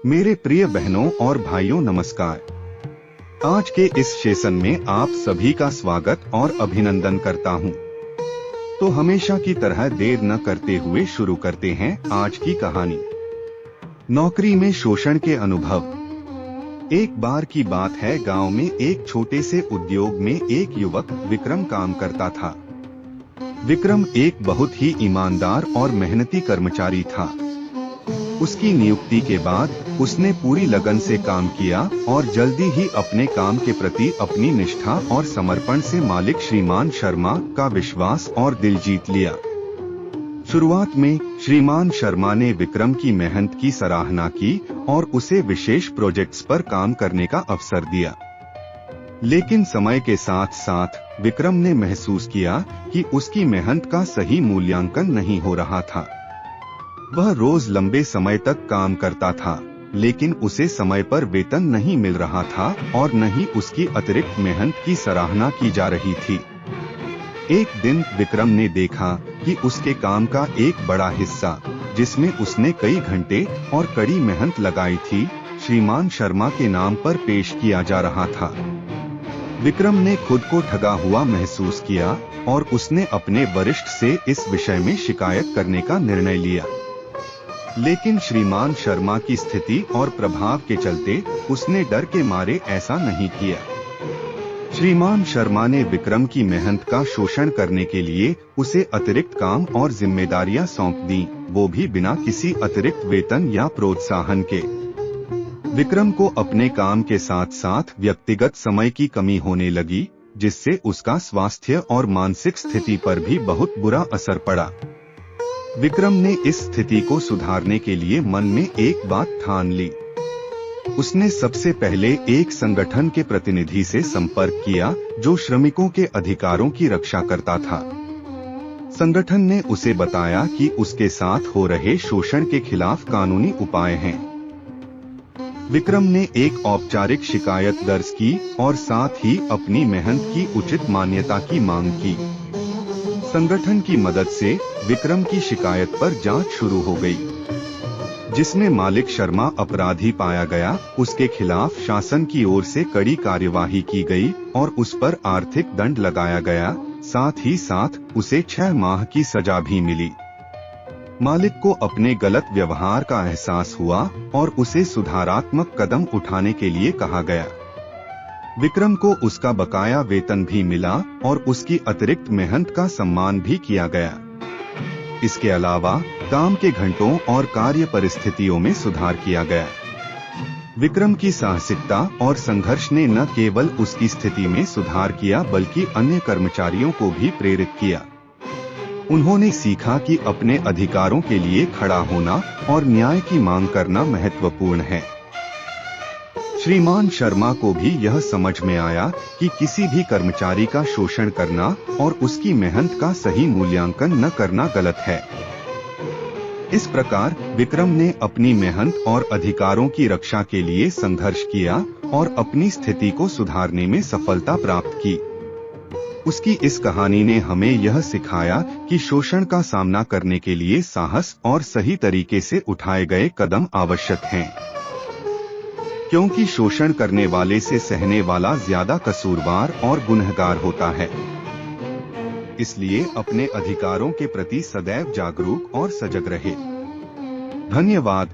मेरे प्रिय बहनों और भाइयों नमस्कार। आज के इस सेशन में आप सभी का स्वागत और अभिनंदन करता हूं। तो हमेशा की तरह देर न करते हुए शुरू करते हैं आज की कहानी। नौकरी में शोषण के अनुभव। एक बार की बात है, गांव में एक छोटे से उद्योग में एक युवक विक्रम काम करता था। विक्रम एक बहुत ही ईमानदार और मेहनती कर्मचारी था। उसकी नियुक्ति के बाद उसने पूरी लगन से काम किया और जल्दी ही अपने काम के प्रति अपनी निष्ठा और समर्पण से मालिक श्रीमान शर्मा का विश्वास और दिल जीत लिया। शुरुआत में श्रीमान शर्मा ने विक्रम की मेहनत की सराहना की और उसे विशेष प्रोजेक्ट्स पर काम करने का अवसर दिया। लेकिन समय के साथ साथ विक्रम ने महसूस किया कि उसकी मेहनत का सही मूल्यांकन नहीं हो रहा था। वह रोज लंबे समय तक काम करता था, लेकिन उसे समय पर वेतन नहीं मिल रहा था और न ही उसकी अतिरिक्त मेहनत की सराहना की जा रही थी। एक दिन विक्रम ने देखा कि उसके काम का एक बड़ा हिस्सा, जिसमें उसने कई घंटे और कड़ी मेहनत लगाई थी, श्रीमान शर्मा के नाम पर पेश किया जा रहा था। विक्रम ने खुद को ठगा हुआ महसूस किया और उसने अपने वरिष्ठ से इस विषय में शिकायत करने का निर्णय लिया। लेकिन श्रीमान शर्मा की स्थिति और प्रभाव के चलते उसने डर के मारे ऐसा नहीं किया। श्रीमान शर्मा ने विक्रम की मेहनत का शोषण करने के लिए उसे अतिरिक्त काम और जिम्मेदारियां सौंप दी, वो भी बिना किसी अतिरिक्त वेतन या प्रोत्साहन के। विक्रम को अपने काम के साथ साथ व्यक्तिगत समय की कमी होने लगी, जिससे उसका स्वास्थ्य और मानसिक स्थिति पर भी बहुत बुरा असर पड़ा। विक्रम ने इस स्थिति को सुधारने के लिए मन में एक बात ठान ली। उसने सबसे पहले एक संगठन के प्रतिनिधि से संपर्क किया जो श्रमिकों के अधिकारों की रक्षा करता था। संगठन ने उसे बताया कि उसके साथ हो रहे शोषण के खिलाफ कानूनी उपाय हैं। विक्रम ने एक औपचारिक शिकायत दर्ज की और साथ ही अपनी मेहनत की उचित मान्यता की मांग की। संगठन की मदद से विक्रम की शिकायत पर जांच शुरू हो गई, जिसमें मालिक शर्मा अपराधी पाया गया। उसके खिलाफ शासन की ओर से कड़ी कार्यवाही की गई और उस पर आर्थिक दंड लगाया गया। साथ ही साथ उसे 6 माह की सजा भी मिली। मालिक को अपने गलत व्यवहार का एहसास हुआ और उसे सुधारात्मक कदम उठाने के लिए कहा गया। विक्रम को उसका बकाया वेतन भी मिला और उसकी अतिरिक्त मेहनत का सम्मान भी किया गया। इसके अलावा काम के घंटों और कार्य परिस्थितियों में सुधार किया गया। विक्रम की साहसिकता और संघर्ष ने न केवल उसकी स्थिति में सुधार किया बल्कि अन्य कर्मचारियों को भी प्रेरित किया। उन्होंने सीखा कि अपने अधिकारों के लिए खड़ा होना और न्याय की मांग करना महत्वपूर्ण है। श्रीमान शर्मा को भी यह समझ में आया कि किसी भी कर्मचारी का शोषण करना और उसकी मेहनत का सही मूल्यांकन न करना गलत है। इस प्रकार विक्रम ने अपनी मेहनत और अधिकारों की रक्षा के लिए संघर्ष किया और अपनी स्थिति को सुधारने में सफलता प्राप्त की। उसकी इस कहानी ने हमें यह सिखाया कि शोषण का सामना करने के लिए साहस और सही तरीके से उठाए गए कदम आवश्यक हैं, क्योंकि शोषण करने वाले से सहने वाला ज्यादा कसूरवार और गुनहगार होता है। इसलिए अपने अधिकारों के प्रति सदैव जागरूक और सजग रहे। धन्यवाद।